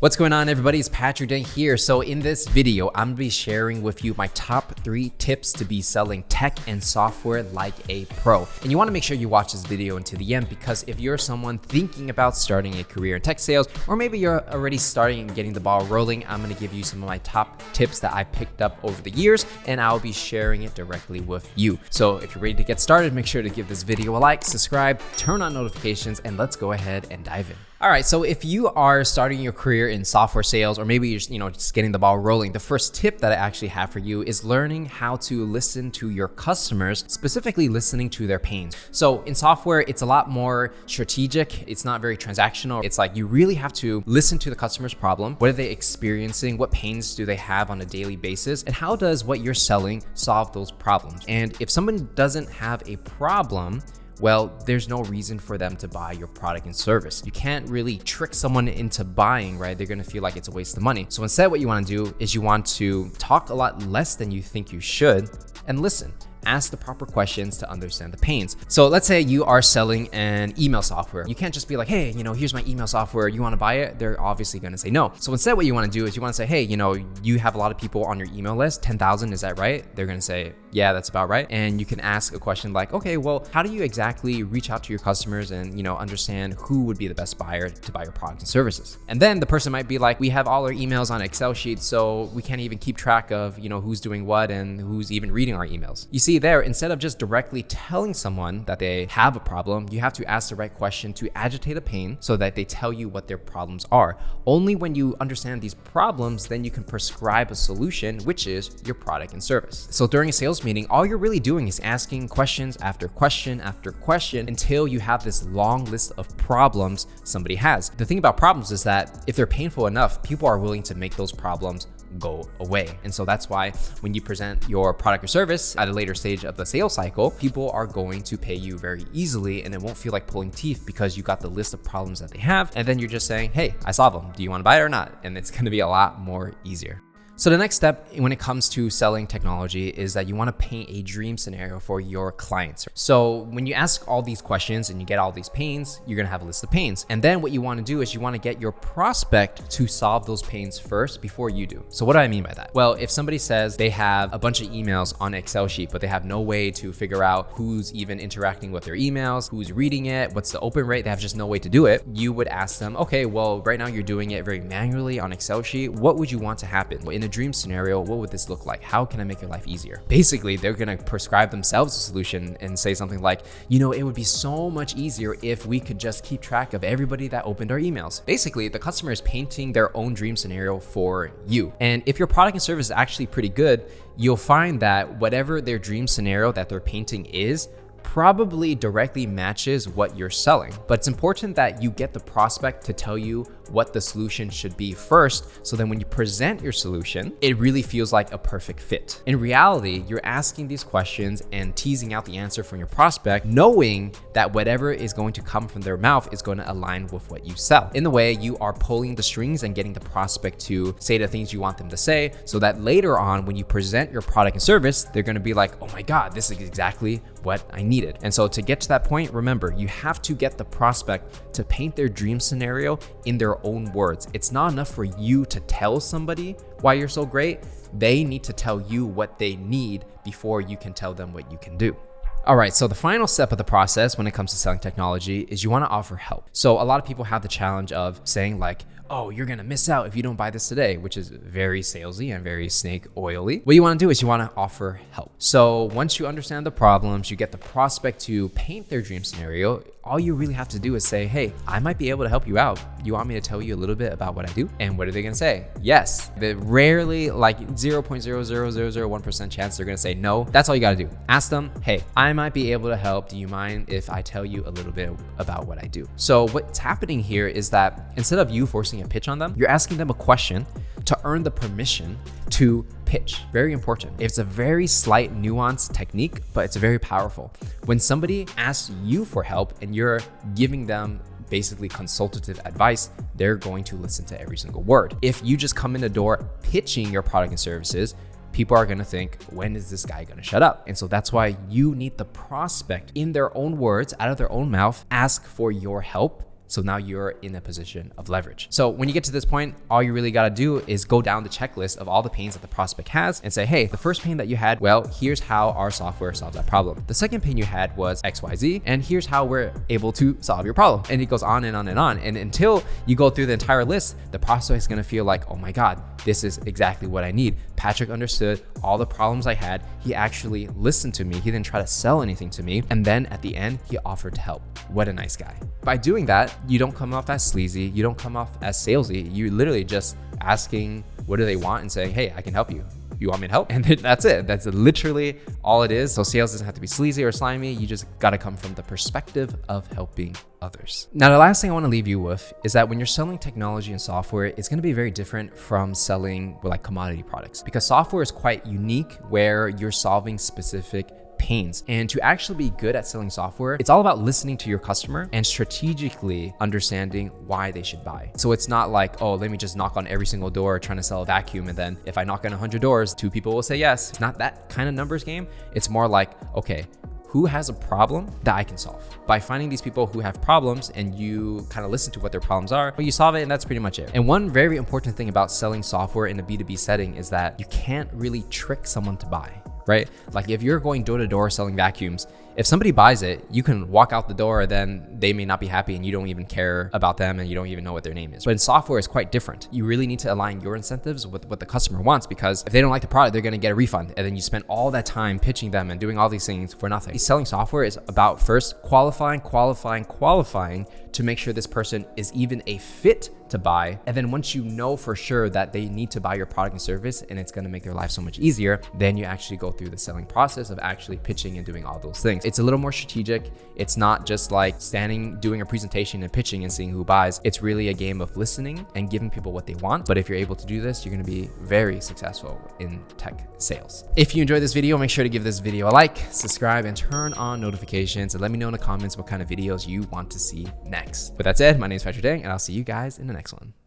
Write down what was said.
What's going on, everybody? It's Patrick Dang here. So in this video, I'm gonna be sharing with you my top 3 tips to be selling tech and software like a pro. And you wanna make sure you watch this video until the end, because if you're someone thinking about starting a career in tech sales, or maybe you're already starting and getting the ball rolling, I'm gonna give you some of my top tips that I picked up over the years, and I'll be sharing it directly with you. So if you're ready to get started, make sure to give this video a like, subscribe, turn on notifications, and let's go ahead and dive in. All right, so if you are starting your career in software sales, or maybe you're just getting the ball rolling, the first tip that I actually have for you is learning how to listen to your customers, specifically listening to their pains. So in software, it's a lot more strategic. It's not very transactional. It's like you really have to listen to the customer's problem. What are they experiencing? What pains do they have on a daily basis? And how does what you're selling solve those problems? And if someone doesn't have a problem, well, there's no reason for them to buy your product and service. You can't really trick someone into buying, right? They're gonna feel like it's a waste of money. So instead, what you wanna do is you want to talk a lot less than you think you should and listen. Ask the proper questions to understand the pains. So let's say you are selling an email software. You can't just be like, hey, here's my email software. You want to buy it? They're obviously going to say no. So instead, what you want to do is you want to say, hey, you have a lot of people on your email list, 10,000, is that right? They're going to say, yeah, that's about right. And you can ask a question like, okay, well, how do you exactly reach out to your customers and, understand who would be the best buyer to buy your products and services? And then the person might be like, we have all our emails on Excel sheets, so we can't even keep track of, who's doing what and who's even reading our emails. You see there, instead of just directly telling someone that they have a problem, you have to ask the right question to agitate a pain so that they tell you what their problems are. Only when you understand these problems, then you can prescribe a solution, which is your product and service. So during a sales meeting, all you're really doing is asking questions after question after question until you have this long list of problems somebody has. The thing about problems is that if they're painful enough, people are willing to make those problems go away. And so that's why when you present your product or service at a later stage of the sales cycle, people are going to pay you very easily, and it won't feel like pulling teeth because you got the list of problems that they have. And then you're just saying, hey, I solve them. Do you want to buy it or not? And it's going to be a lot more easier. So the next step when it comes to selling technology is that you want to paint a dream scenario for your clients. So when you ask all these questions and you get all these pains, you're going to have a list of pains. And then what you want to do is you want to get your prospect to solve those pains first before you do. So what do I mean by that? Well, if somebody says they have a bunch of emails on an Excel sheet, but they have no way to figure out who's even interacting with their emails, who's reading it, what's the open rate, they have just no way to do it, you would ask them, okay, well, right now you're doing it very manually on Excel sheet. What would you want to happen? In a dream scenario, what would this look like? How can I make your life easier? Basically, they're going to prescribe themselves a solution and say something like, it would be so much easier if we could just keep track of everybody that opened our emails. Basically, the customer is painting their own dream scenario for you. And if your product and service is actually pretty good, you'll find that whatever their dream scenario that they're painting is probably directly matches what you're selling. But it's important that you get the prospect to tell you what the solution should be first, so then when you present your solution, it really feels like a perfect fit. In reality, you're asking these questions and teasing out the answer from your prospect, knowing that whatever is going to come from their mouth is going to align with what you sell. In the way, you are pulling the strings and getting the prospect to say the things you want them to say, so that later on, when you present your product and service, they're going to be like, oh my God, this is exactly what I needed. And so to get to that point, remember, you have to get the prospect to paint their dream scenario in their own words. It's not enough for you to tell somebody why you're so great. They need to tell you what they need before you can tell them what you can do. All right, so the final step of the process when it comes to selling technology is you want to offer help. So a lot of people have the challenge of saying like, oh, you're gonna miss out if you don't buy this today, which is very salesy and very snake oily. What you wanna do is you wanna offer help. So once you understand the problems, you get the prospect to paint their dream scenario, all you really have to do is say, hey, I might be able to help you out. You want me to tell you a little bit about what I do? And what are they gonna say? Yes. The rarely, like 0.00001% chance they're gonna say no. That's all you gotta do. Ask them, hey, I might be able to help. Do you mind if I tell you a little bit about what I do? So what's happening here is that instead of you forcing a pitch on them, you're asking them a question to earn the permission to pitch. Very important. It's a very slight nuanced technique, but it's very powerful. When somebody asks you for help and you're giving them basically consultative advice, they're going to listen to every single word. If you just come in the door pitching your product and services, people are going to think, when is this guy going to shut up? And so that's why you need the prospect in their own words, out of their own mouth, ask for your help So now you're in a position of leverage. So when you get to this point, all you really got to do is go down the checklist of all the pains that the prospect has and say, hey, the first pain that you had, well, here's how our software solves that problem. The second pain you had was XYZ, and here's how we're able to solve your problem. And it goes on and on and on. And until you go through the entire list, the prospect is going to feel like, oh my God, this is exactly what I need. Patrick understood all the problems I had. He actually listened to me. He didn't try to sell anything to me. And then at the end, he offered to help. What a nice guy. By doing that, you don't come off as sleazy. You don't come off as salesy. You're literally just asking what do they want and saying, hey, I can help you. You want me to help? And that's it. That's literally all it is. So sales doesn't have to be sleazy or slimy. You just got to come from the perspective of helping others. Now, the last thing I want to leave you with is that when you're selling technology and software, it's going to be very different from selling like commodity products, because software is quite unique where you're solving specific pains. And to actually be good at selling software, it's all about listening to your customer and strategically understanding why they should buy. So it's not like, oh, let me just knock on every single door trying to sell a vacuum. And then if I knock on 100 doors, 2 people will say yes. It's not that kind of numbers game. It's more like, okay, who has a problem that I can solve? By finding these people who have problems and you kind of listen to what their problems are, well, you solve it, and that's pretty much it. And one very important thing about selling software in a B2B setting is that you can't really trick someone to buy, right? Like if you're going door to door selling vacuums, if somebody buys it, you can walk out the door, then they may not be happy and you don't even care about them and you don't even know what their name is. But in software, it's quite different. You really need to align your incentives with what the customer wants, because if they don't like the product, they're going to get a refund. And then you spend all that time pitching them and doing all these things for nothing. Selling software is about first qualifying to make sure this person is even a fit to buy. And then once you know for sure that they need to buy your product and service and it's going to make their life so much easier, then you actually go through the selling process of actually pitching and doing all those things. It's a little more strategic. It's not just like standing, doing a presentation and pitching and seeing who buys. It's really a game of listening and giving people what they want. But if you're able to do this, you're going to be very successful in tech sales. If you enjoyed this video, make sure to give this video a like, subscribe, and turn on notifications, and let me know in the comments what kind of videos you want to see next. With that said, my name is Patrick Dang, and I'll see you guys in the next one.